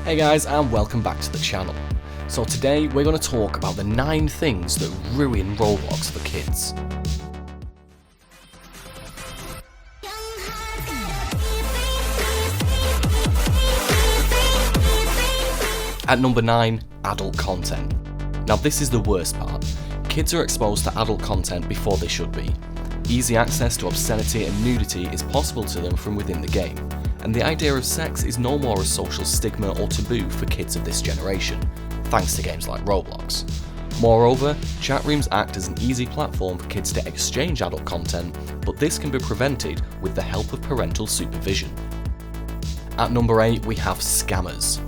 Hey guys, and welcome back to the channel. So today we're going to talk about the 9 things that ruin Roblox for kids. At number 9, adult content. Now this is the worst part. Kids are exposed to adult content before they should be. Easy access to obscenity and nudity is possible to them from within the game, and the idea of sex is no more a social stigma or taboo for kids of this generation, thanks to games like Roblox. Moreover, chat rooms act as an easy platform for kids to exchange adult content, but this can be prevented with the help of parental supervision. At number 8, we have scammers.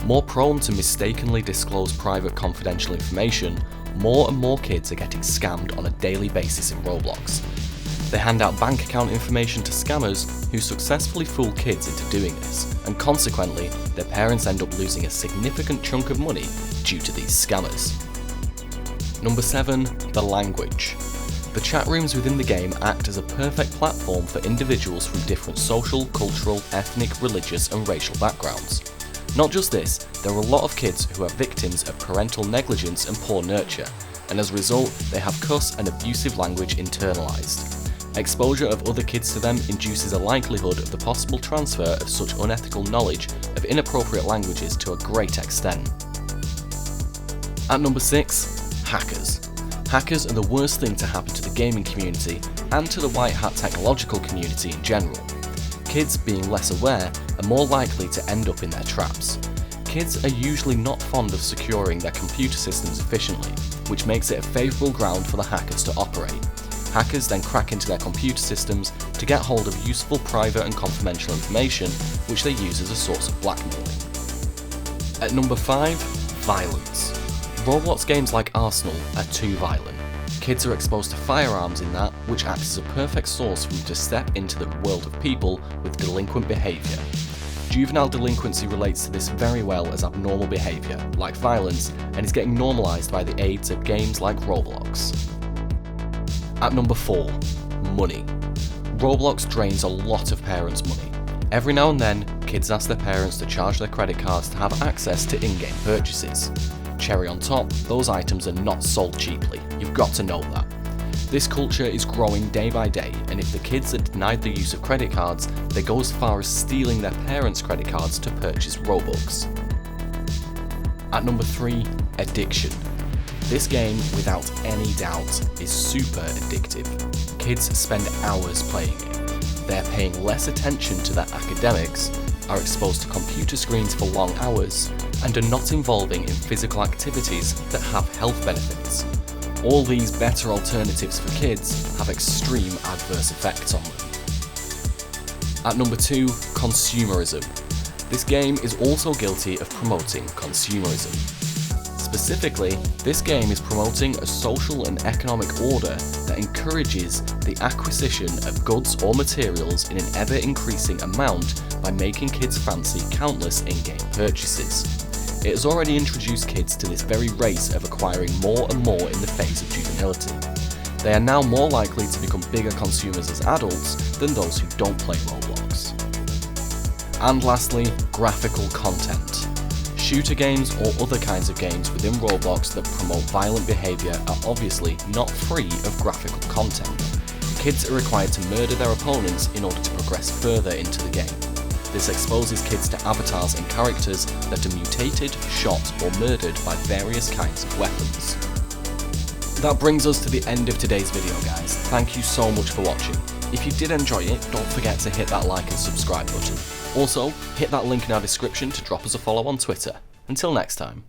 More prone to mistakenly disclose private confidential information, more and more kids are getting scammed on a daily basis in Roblox. They hand out bank account information to scammers who successfully fool kids into doing this, and consequently, their parents end up losing a significant chunk of money due to these scammers. Number 7, the language. The chat rooms within the game act as a perfect platform for individuals from different social, cultural, ethnic, religious and racial backgrounds. Not just this, there are a lot of kids who are victims of parental negligence and poor nurture, and as a result, they have cuss and abusive language internalised. Exposure of other kids to them induces a likelihood of the possible transfer of such unethical knowledge of inappropriate languages to a great extent. At number 6, hackers. Hackers are the worst thing to happen to the gaming community and to the white hat technological community in general. Kids, being less aware, are more likely to end up in their traps. Kids are usually not fond of securing their computer systems efficiently, which makes it a favourable ground for the hackers to operate. Hackers then crack into their computer systems to get hold of useful private and confidential information, which they use as a source of blackmailing. At number 5, violence. Roblox games like Arsenal are too violent. Kids are exposed to firearms in that, which acts as a perfect source for them to step into the world of people with delinquent behaviour. Juvenile delinquency relates to this very well as abnormal behaviour, like violence, and is getting normalised by the aids of games like Roblox. At number 4, money. Roblox drains a lot of parents' money. Every now and then, kids ask their parents to charge their credit cards to have access to in-game purchases. Cherry on top, those items are not sold cheaply, you've got to know that. This culture is growing day by day, and if the kids are denied the use of credit cards, they go as far as stealing their parents' credit cards to purchase Robux. At number 3, addiction. This game, without any doubt, is super addictive. Kids spend hours playing it. They're paying less attention to their academics, are exposed to computer screens for long hours, and are not involving in physical activities that have health benefits. All these better alternatives for kids have extreme adverse effects on them. At number 2, consumerism. This game is also guilty of promoting consumerism. Specifically, this game is promoting a social and economic order that encourages the acquisition of goods or materials in an ever-increasing amount by making kids fancy countless in-game purchases. It has already introduced kids to this very race of acquiring more and more in the phase of juvenility. They are now more likely to become bigger consumers as adults than those who don't play Roblox. And lastly, graphical content. Shooter games or other kinds of games within Roblox that promote violent behaviour are obviously not free of graphical content. Kids are required to murder their opponents in order to progress further into the game. This exposes kids to avatars and characters that are mutated, shot or murdered by various kinds of weapons. That brings us to the end of today's video, guys. Thank you so much for watching. If you did enjoy it, don't forget to hit that like and subscribe button. Also, hit that link in our description to drop us a follow on Twitter. Until next time.